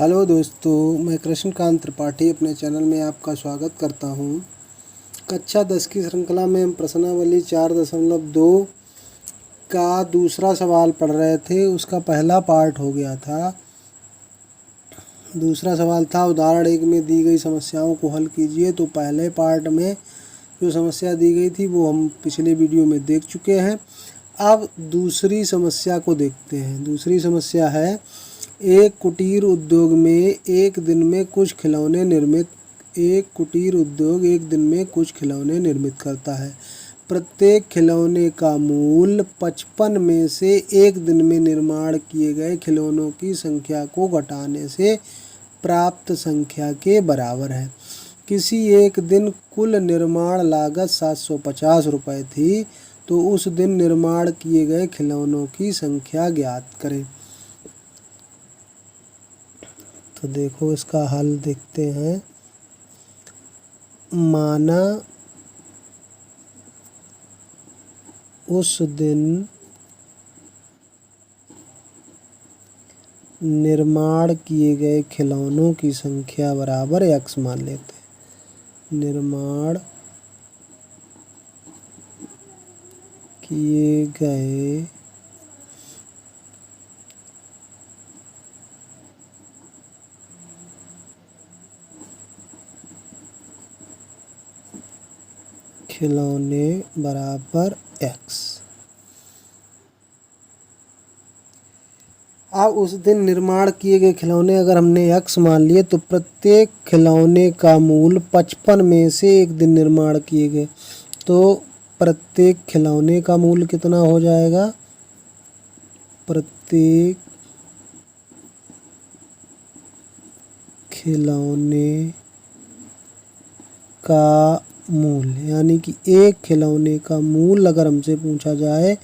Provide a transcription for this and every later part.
Hello दोस्तों, मैं कृष्णकांत त्रिपाठी अपने चैनल में आपका स्वागत करता हूं। कक्षा 10 की श्रृंखला में हम प्रश्नावली 4.2 का दूसरा सवाल पढ़ रहे थे। उसका पहला पार्ट हो गया था। दूसरा सवाल था उदाहरण 1 में दी गई समस्याओं को हल कीजिए। तो पहले पार्ट में जो समस्या दी गई थी वो हम पिछले वीडियो में देख चुके हैं। अब दूसरी समस्या को देखते हैं। दूसरी समस्या है, एक कुटीर उद्योग एक दिन में कुछ खिलौने निर्मित करता है। प्रत्येक खिलौने का मूल्य 55 में से एक दिन में निर्माण किए गए खिलौनों की संख्या को घटाने से प्राप्त संख्या के बराबर है। किसी एक दिन कुल निर्माण लागत 750 रुपये थी, तो उस दिन निर्माण किए गए खिलौनों की संख्या ज्ञात करें। तो देखो, इसका हल देखते हैं। माना उस दिन निर्माण किए गए खिलौनों की संख्या बराबर x मान लेते हैं। निर्माण किए गए खिलौने बराबर x। अब उस दिन निर्माण किए गए खिलौने अगर हमने x मान लिए, तो प्रत्येक खिलौने का मूल्य 55 में से एक दिन निर्माण किए गए, तो प्रत्येक खिलौने का मूल्य कितना हो जाएगा? प्रत्येक खिलौने का मूल्य, यानी कि एक खिलौने का मूल्य अगर हमसे पूछा जाए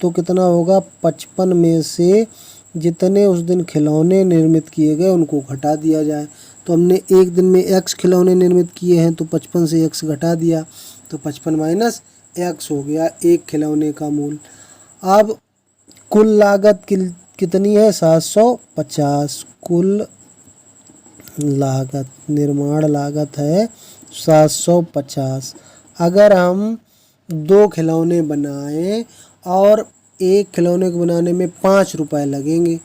तो कितना होगा? 55 में से जितने उस दिन खिलौने निर्मित किए गए उनको घटा दिया जाए। तो हमने एक दिन में x खिलौने निर्मित किए हैं, तो 55 से x घटा दिया, तो 55 माइनस x हो गया एक खिलौने का मूल्य। अब कुल लागत कितनी है? 750। कुल लागत, निर्माण लागत है 750। अगर हम 2 खिलौने बनाएं और एक खिलौने को बनाने में 5 रुपए लगेंगे,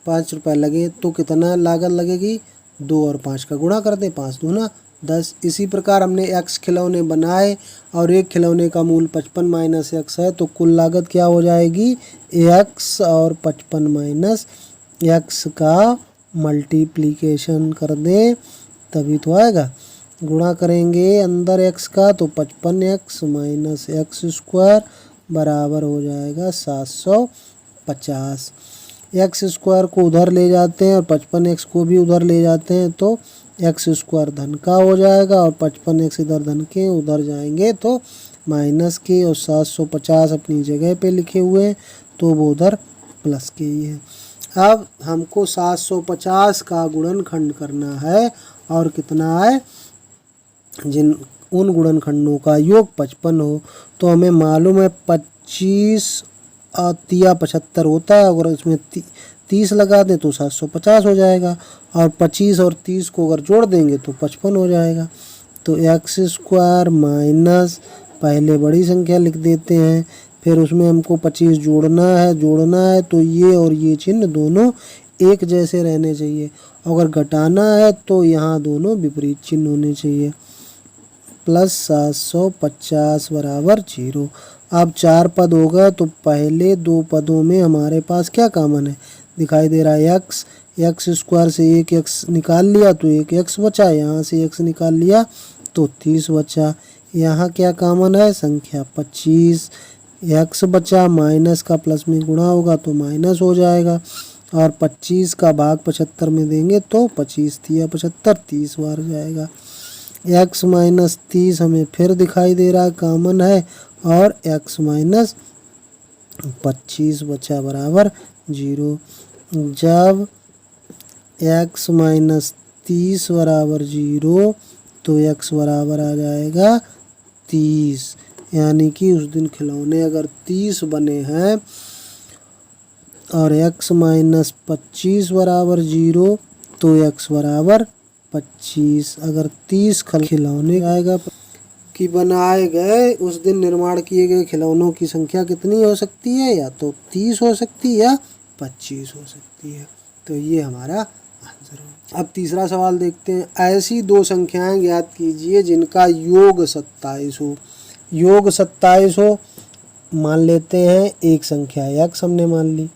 5 रुपए लगे तो कितना लागत लगेगी? 2 और 5 का गुणा कर दें, 5 दूना 10। इसी प्रकार हमने x खिलौने बनाए और एक खिलौने का मूल्य 55 माइनस x है, तो कुल लागत क्या हो जाएगी? x और 55 माइनस x का मल्टीप्लिकेशन कर दें तभी तो आएगा। गुणा करेंगे अंदर x का, तो 55x माइनस एक्स स्क्वायर बराबर हो जाएगा 750। एक्स स्क्वायर को उधर ले जाते हैं और 55x को भी उधर ले जाते हैं, तो एक्स स्क्वायर धन का हो जाएगा और 55x इधर धन के उधर जाएंगे तो माइनस के, और 750 अपनी जगह पे लिखे हुए हैं तो वो उधर प्लस के ही है। अब हमको 750 का गुणनखंड करना है और कितना है? उन गुणनखंडों का योग 55 हो। तो हमें मालूम है 25 तिया 75 होता है, अगर इसमें 30 लगा दें तो 750 हो जाएगा, और 25 और 30 को अगर जोड़ देंगे तो 55 हो जाएगा। तो एक्स स्क्वायर माइनस, पहले बड़ी संख्या लिख देते हैं, फिर उसमें हमको 25 जोड़ना है तो ये और ये चिन्ह दोनों एक जैसे रहने चाहिए। अगर घटाना है तो यहाँ दोनों विपरीत चिन्ह होने चाहिए। प्लस 750 बराबर 0। अब 4 पद हो गए, तो पहले 2 पदों में हमारे पास क्या कॉमन है? दिखाई दे रहा है एक्स स्क्वायर से एक x निकाल लिया तो एक x बचा, यहाँ से x निकाल लिया तो 30 बचा। यहाँ क्या कॉमन है? संख्या 25। x बचा, माइनस का प्लस में गुणा होगा तो माइनस हो जाएगा, और 25 का भाग 75 में देंगे तो 25 तिया 75 30 बार जाएगा। x माइनस 30 हमें फिर दिखाई दे रहा है कॉमन है, और x माइनस 25 बचा बराबर 0। जब x माइनस 30 बराबर 0 तो x बराबर आ जाएगा 30, यानी कि उस दिन खिलौने अगर 30 बने हैं और x माइनस 25 बराबर 0 तो x बराबर 25। अगर 30 खिलौने आएगा कि बनाए गए उस दिन निर्माण किए गए खिलौनों की संख्या कितनी हो सकती है, या तो 30 हो सकती है या 25 हो सकती है। तो ये हमारा आंसर हो। अब तीसरा सवाल देखते हैं। ऐसी दो संख्याएं ज्ञात कीजिए जिनका योग 27 हो। योग 27 हो, मान लेते हैं एक संख्या x हमने मान ली,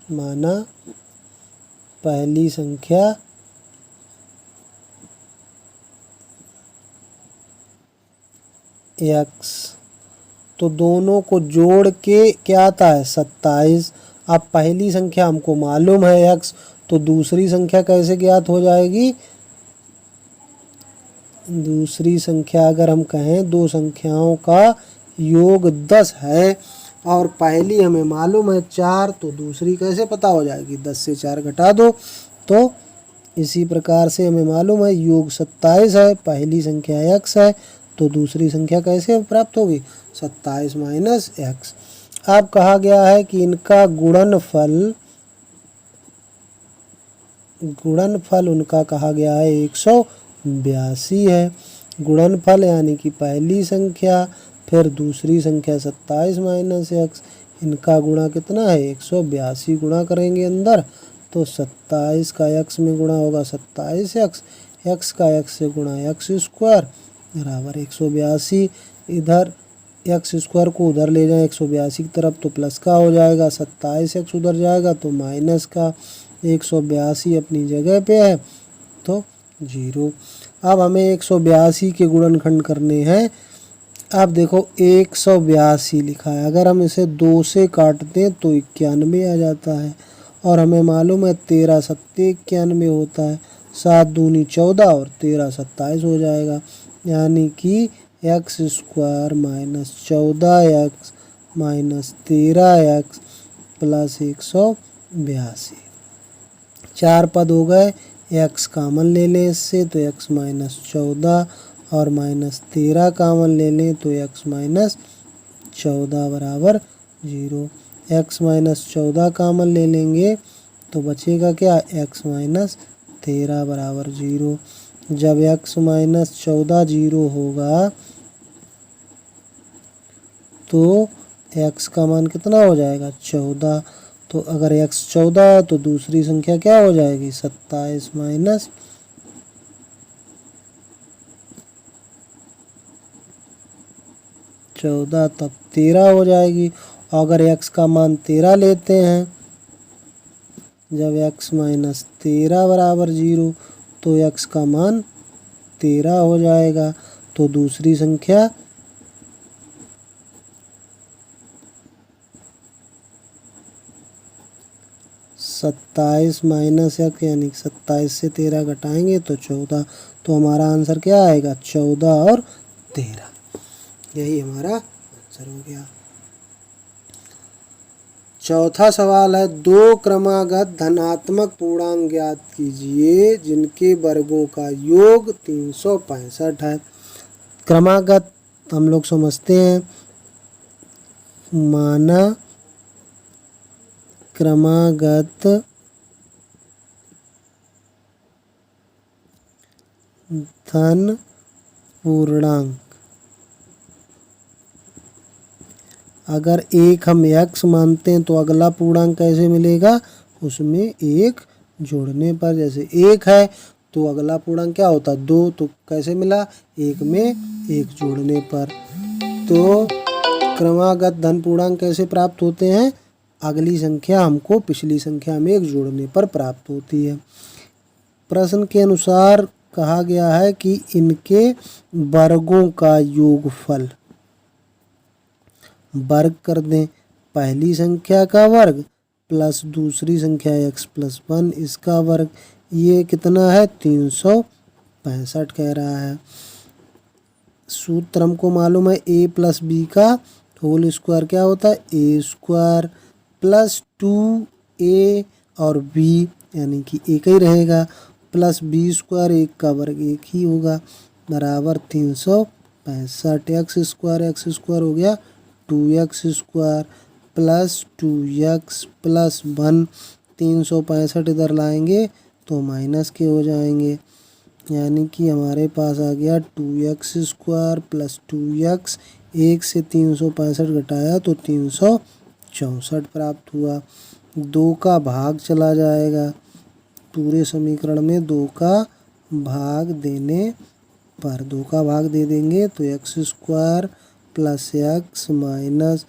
माना पहली संख्या x, तो दोनों को जोड़ के क्या आता है 27। अब पहली संख्या हमको मालूम है x, तो दूसरी संख्या कैसे ज्ञात हो जाएगी। दूसरी संख्या अगर हम कहें दो संख्याओं का योग 10 है और पहली हमें मालूम है 4, तो दूसरी कैसे पता हो जाएगी, 10 से 4 घटा दो। तो इसी प्रकार से हमें मालूम है योग 27 है, पहली संख्या x है, तो दूसरी संख्या कैसे प्राप्त होगी 27 माइनस x। अब कहा गया है कि इनका गुणनफल उनका कहा गया है 182 है। गुणनफल यानी कि पहली संख्या फिर दूसरी संख्या 27 माइनस x, इनका गुणा कितना है 182। गुणा करेंगे अंदर तो 27 का x में गुणा होगा 27x, x का x से गुणा x स्क्वायर बराबर 182। इधर x स्क्वायर को उधर ले जाएं 182 की तरफ तो प्लस का हो जाएगा, 27x उधर जाएगा तो माइनस का, 182 अपनी जगह पे है तो 0। अब हमें 182 के गुणनखंड करने हैं। अब देखो 182 लिखा है, अगर हम इसे 2 से काटते हैं तो 91 आ जाता है, और हमें मालूम है 13 सत्ते 91 होता है, 7 दूनी 14 और 13 27 हो जाएगा। यानी कि x square minus 14x minus 13x plus 182। 4 पद हो गए, x कामन ले लें इससे तो x माइनस 14 और माइनस 13 कामन ले लें तो x माइनस 14 बराबर 0। x माइनस 14 कामन ले लेंगे तो बचेगा क्या x माइनस 13 बराबर 0। जब x माइनस 14 0 होगा तो x का मान कितना हो जाएगा 14। तो अगर x 14 तो दूसरी संख्या क्या हो जाएगी 27 माइनस 14, तब 13 हो जाएगी। अगर x का मान 13 लेते हैं, जब x माइनस 13 बराबर 0 तो x का मान 13 हो जाएगा। तो दूसरी संख्या 27 माइनस x यानी 27 से 13 घटाएंगे तो 14। तो हमारा आंसर क्या आएगा 14 और 13, यही हमारा आंसर हो गया। चौथा सवाल है, दो क्रमागत धनात्मक पूर्णांक ज्ञात कीजिए जिनके वर्गों का योग 365 है। क्रमागत हम लोग समझते हैं, माना क्रमागत धन पूर्णांक, अगर एक हम x मानते हैं तो अगला पूर्णांक कैसे मिलेगा, उसमें एक जोड़ने पर। जैसे 1 है तो अगला पूर्णांक क्या होता है 2, तो कैसे मिला 1 में 1 जोड़ने पर। तो क्रमागत धन पूर्णांक कैसे प्राप्त होते हैं, अगली संख्या हमको पिछली संख्या में 1 जोड़ने पर प्राप्त होती है। प्रश्न के अनुसार कहा गया है कि इनके वर्गों का योगफल, वर्ग कर दें, पहली संख्या का वर्ग प्लस दूसरी संख्या x प्लस 1 इसका वर्ग, ये कितना है 365 कह रहा है। सूत्र हमको मालूम है a प्लस बी का होल स्क्वायर क्या होता है a स्क्वायर प्लस 2a और b यानी कि एक ही रहेगा, प्लस b स्क्वायर 1 का वर्ग 1 ही होगा बराबर 365। एक्स स्क्वायर हो गया 2x square plus 2x plus 1, 365 इधर लाएंगे तो माइनस के हो जाएंगे, यानी कि हमारे पास आ गया 2x² प्लस 2x। 1 से 365 घटाया तो 364 प्राप्त हुआ। 2 का भाग चला जाएगा पूरे समीकरण में, 2 का भाग देने पर 2 का भाग दे देंगे तो x² प्लस x माइनस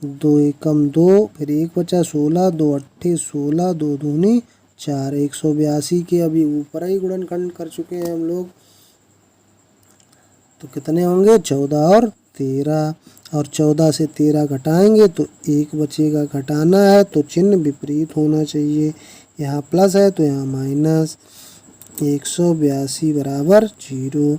2 एकम 2, फिर 1 बचा 16, 2 अट्ठे 16, 2 दूनी 4। 182 के अभी ऊपर ही गुणनखंड कर चुके हैं हम लोग, तो कितने होंगे 14 और 13, और 14 से 13 घटाएंगे तो 1 बचेगा, घटाना है तो चिन्ह विपरीत होना चाहिए, यहाँ प्लस है तो यहाँ माइनस। 182 बराबर 0।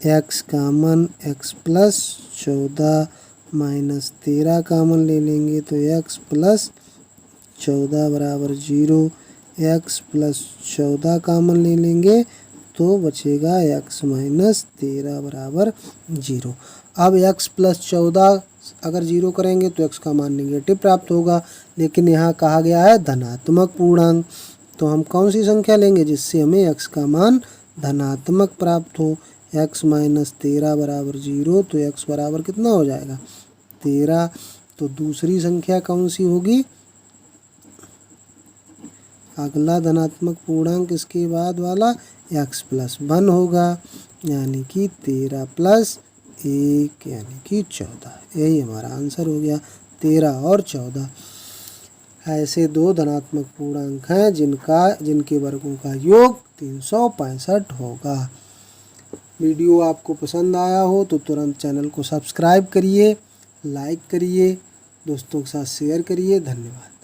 x कामन, x प्लस 14 माइनस 13 कामन ले लेंगे तो x प्लस 14 बराबर 0। x प्लस 14 कामन ले लेंगे तो बचेगा x माइनस 13 बराबर 0। अब x प्लस 14 अगर 0 करेंगे तो x का मान निगेटिव प्राप्त होगा, लेकिन यहाँ कहा गया है धनात्मक पूर्णांक, तो हम कौन सी संख्या लेंगे जिससे हमें x का मान धनात्मक प्राप्त हो। x माइनस 13 बराबर 0, तो x बराबर कितना हो जाएगा 13। तो दूसरी संख्या कौन सी होगी, अगला धनात्मक पूर्णांक इसके बाद वाला x प्लस 1 होगा, यानी कि 13 प्लस 1 यानी कि 14। यही हमारा आंसर हो गया, 13 और 14 ऐसे दो धनात्मक पूर्णांक हैं जिनके वर्गों का योग 365 होगा। वीडियो आपको पसंद आया हो तो तुरंत चैनल को सब्सक्राइब करिए, लाइक करिए, दोस्तों के साथ शेयर करिए। धन्यवाद।